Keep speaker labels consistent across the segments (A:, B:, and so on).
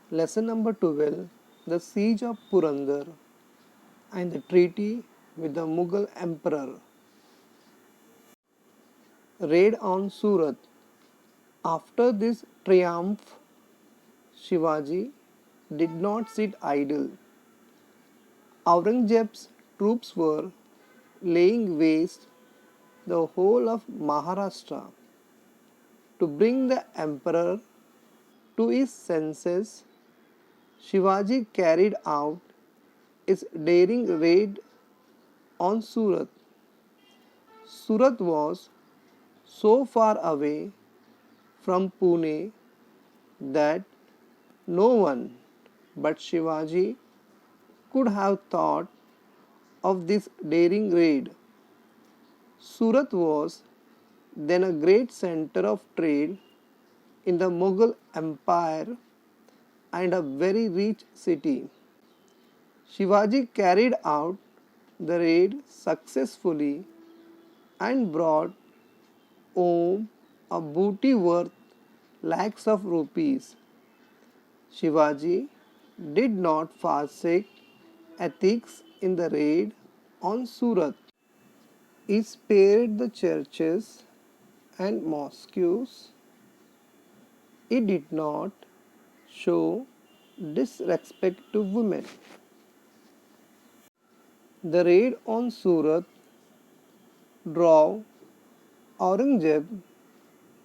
A: Lesson number 12, the Siege of Purandar and the treaty with the Mughal Emperor. Raid on Surat. After this triumph, Shivaji did not sit idle. Aurangzeb's troops were laying waste the whole of Maharashtra. To bring the emperor to his senses, Shivaji carried out his daring raid on Surat. Surat was so far away from Pune that no one but Shivaji could have thought of this daring raid. Surat was then a great center of trade in the Mughal Empire and a very rich city. Shivaji carried out the raid successfully and brought home a booty worth lakhs of rupees. Shivaji did not forsake ethics in the raid on Surat. He spared the churches and mosques. He did not show disrespect to women. The raid on Surat drove Aurangzeb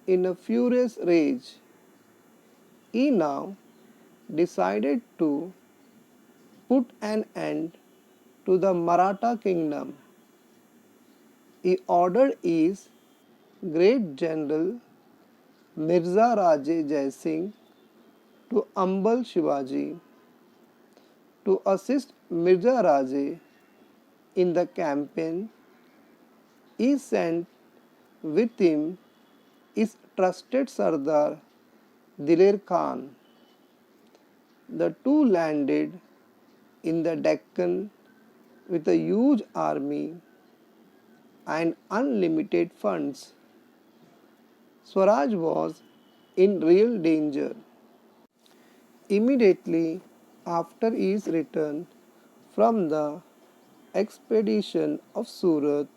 A: in a furious rage. He now decided to put an end to the Maratha kingdom. He ordered his great general Mirza Raje Jai Singh to humble Shivaji. To assist Mirza Raje in the campaign, he sent with him his trusted Sardar Diler Khan. The two landed in the Deccan with a huge army and unlimited funds. Swaraj was in real danger. Immediately after his return from the expedition of Surat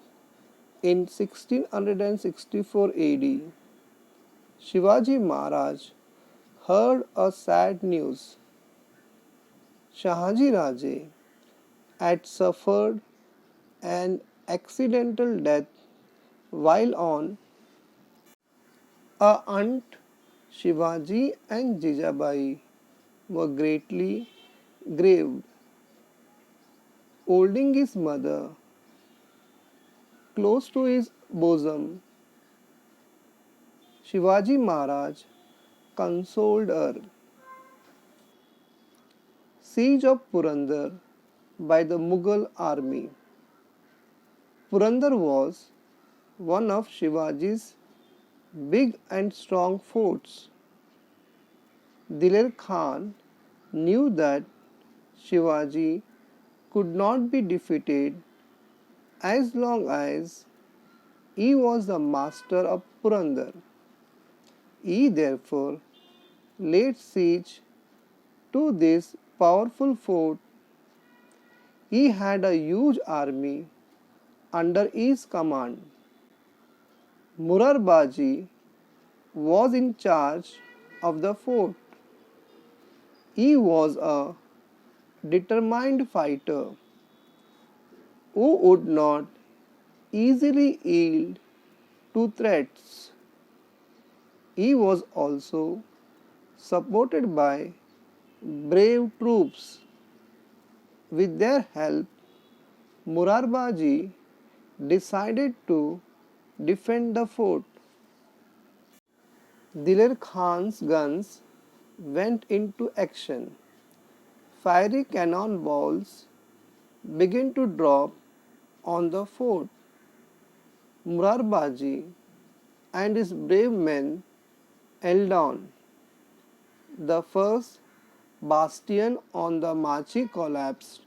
A: in 1664 AD, Shivaji Maharaj heard a sad news. Shahaji Raje had suffered an accidental death while on a hunt. Shivaji and Jijabai were greatly grieved. Holding his mother close to his bosom, Shivaji Maharaj consoled her. Siege of Purandar by the Mughal army. Purandar was one of Shivaji's big and strong forts. Diler Khan knew that Shivaji could not be defeated as long as he was the master of Purandar. He therefore laid siege to this powerful fort. He had a huge army under his command. Murarbaji was in charge of the fort. He was a determined fighter who would not easily yield to threats. He was also supported by brave troops. With their help, Murarbaji decided to defend the fort. Diler Khan's guns went into action. Fiery cannon balls began to drop on the fort. Murarbaji and his brave men held on. The first bastion on the Machi collapsed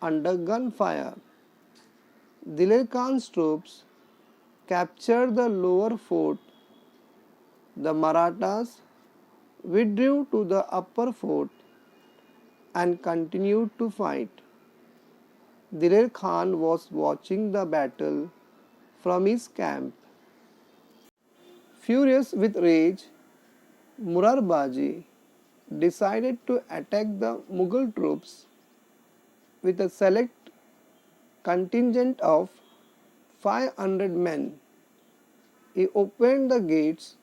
A: under gunfire. Diler Khan's troops captured the lower fort. The Marathas withdrew to the upper fort and continued to fight. Diler Khan was watching the battle from his camp. Furious with rage, Murarbaji decided to attack the Mughal troops with a select contingent of 500 men. He opened the gates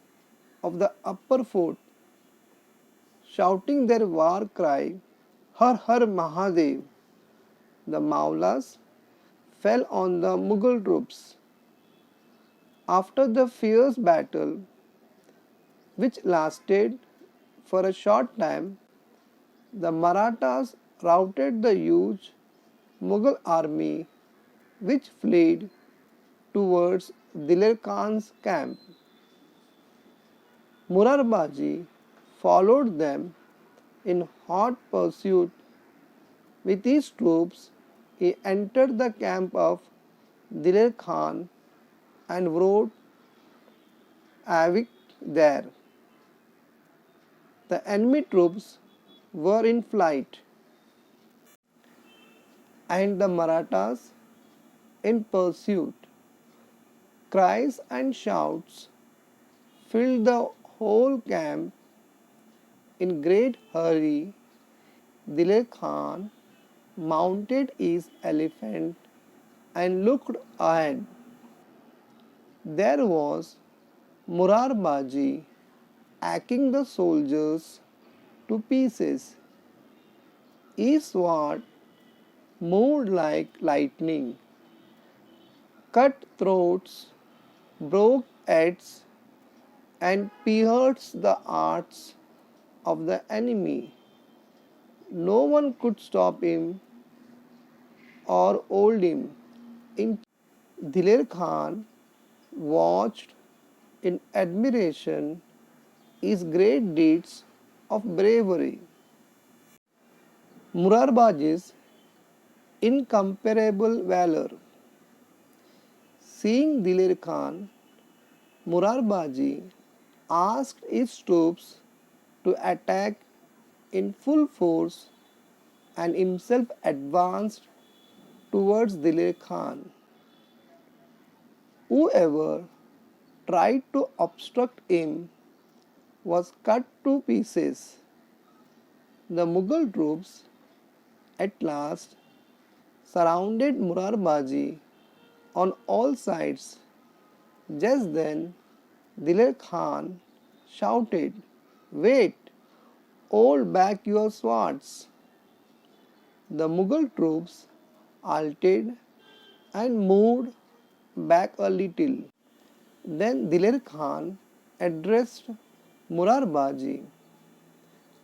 A: of the upper fort, shouting their war cry, Har Har Mahadev. The Maulas fell on the Mughal troops. After the fierce battle, which lasted for a short time, the Marathas routed the huge Mughal army which fled towards Diler Khan's camp. Murarbaji followed them in hot pursuit. With his troops, he entered the camp of Diler Khan and wrought havoc there. The enemy troops were in flight, and the Marathas in pursuit. Cries and shouts filled the whole camp. In great hurry, Diler Khan mounted his elephant and looked ahead. There was Murarbaji hacking the soldiers to pieces. His sword moved like lightning, cut throats, broke heads, and pierced the hearts of the enemy. No one could stop him or hold him. In Diler Khan watched in admiration his great deeds of bravery. Murarbaji's incomparable valor. Seeing Diler Khan, Murarbaji asked his troops to attack in full force and himself advanced towards Diler Khan. Whoever tried to obstruct him was cut to pieces. The Mughal troops at last surrounded Murarbaji on all sides. Just then, Diler Khan shouted, Wait, hold back your swords. The Mughal troops halted and moved back a little. Then Diler Khan addressed Murarbaji,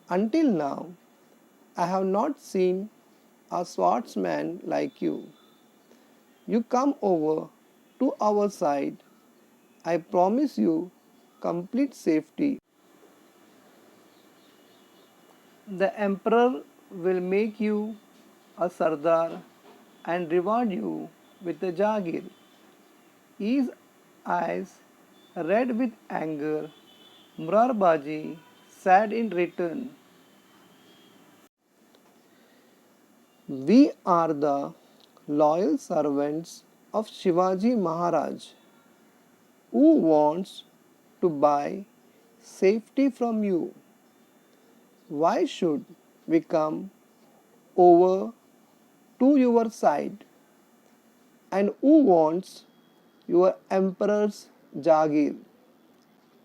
A: Until now, I have not seen a swordsman like you. You come over to our side. I promise you complete safety. The emperor will make you a Sardar and reward you with a Jagir. His eyes red with anger, Murarbaji said in return, We are the loyal servants of Shivaji Maharaj, who wants to buy safety from you. Why should we come over to your side? And who wants your emperor's Jagir?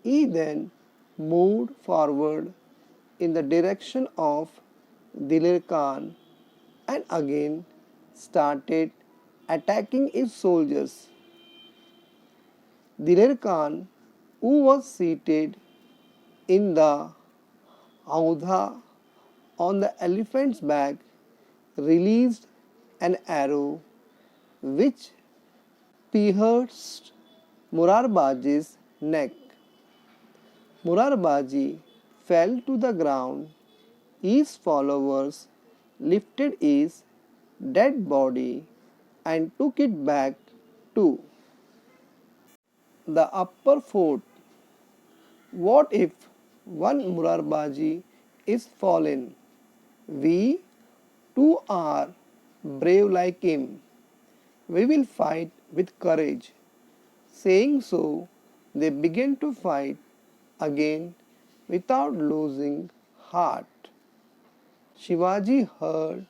A: He then moved forward in the direction of Diler Khan and again started attacking his soldiers. Diler Khan, who was seated in the Audha on the elephant's back, released an arrow which pierced Murarbaji's neck. Murarbaji fell to the ground. His followers lifted his dead body and took it back to the upper fort. What if one Murarbaji is fallen. We too are brave like him. We will fight with courage. Saying so, they began to fight again without losing heart. Shivaji heard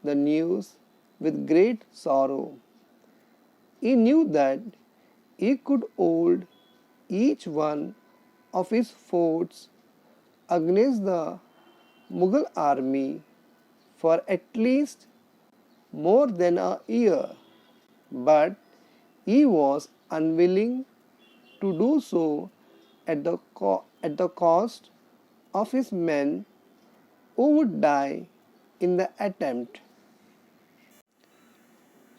A: the news with great sorrow. He knew that he could hold each one of his forts against the Mughal army for at least more than a year, but he was unwilling to do so at the cost of his men who would die in the attempt.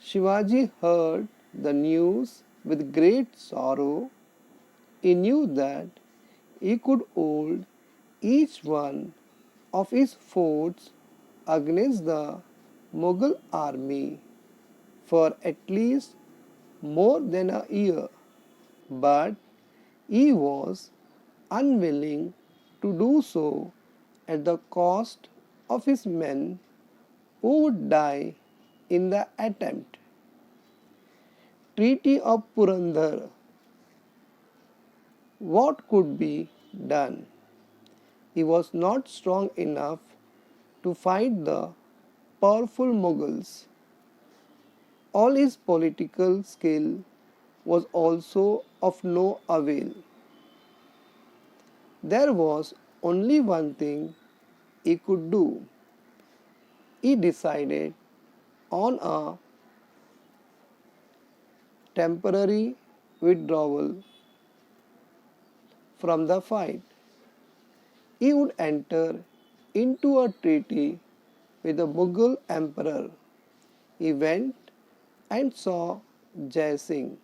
A: Shivaji heard the news with great sorrow. He knew that he could hold each one of his forts against the Mughal army for at least more than a year, but he was unwilling to do so at the cost of his men who would die in the attempt. Treaty of Purandar. What could be done? He was not strong enough to fight the powerful Mughals. All his political skill was also of no avail. There was only one thing he could do. He decided on a temporary withdrawal from the fight. He would enter into a treaty with the Mughal emperor. He went and saw Jai Singh.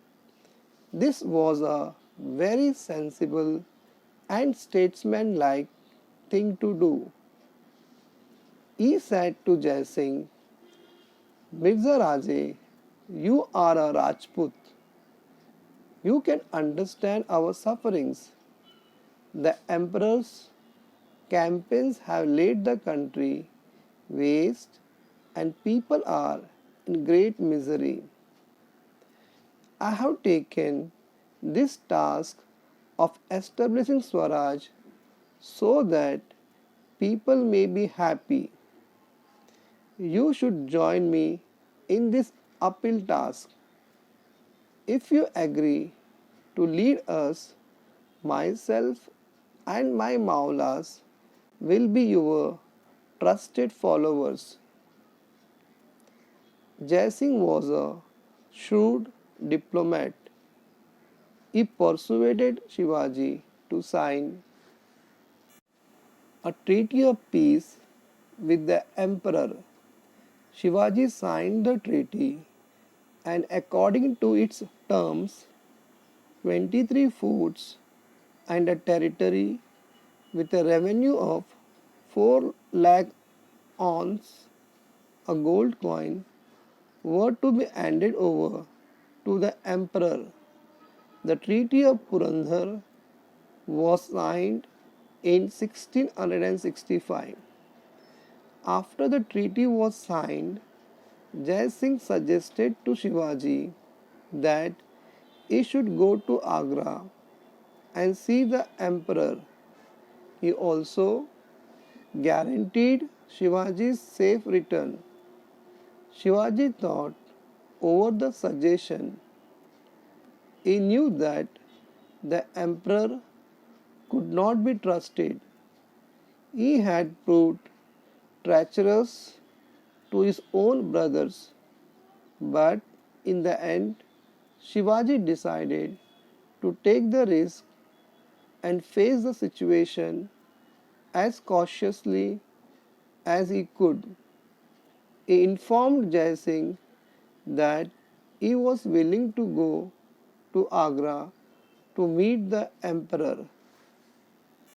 A: This was a very sensible and statesmanlike thing to do. He said to Jai Singh, Mirza Raje, you are a Rajput. You can understand our sufferings. The emperor's campaigns have laid the country waste and people are in great misery. I have taken this task of establishing Swaraj so that people may be happy. You should join me in this uphill task. If you agree to lead us, myself and my Maulas will be your trusted followers. Jai Singh was a shrewd diplomat. He persuaded Shivaji to sign a treaty of peace with the emperor. Shivaji signed the treaty, and according to its terms, 23 forts and a territory with a revenue of 4 lakh ounce, a gold coin, were to be handed over to the emperor. The Treaty of Purandar was signed in 1665. After the treaty was signed, Jai Singh suggested to Shivaji that he should go to Agra and see the emperor. He also guaranteed Shivaji's safe return. Shivaji thought over the suggestion. He knew that the emperor could not be trusted. He had proved treacherous to his own brothers. But in the end, Shivaji decided to take the risk and face the situation as cautiously as he could. He informed Jai Singh that he was willing to go to Agra to meet the emperor.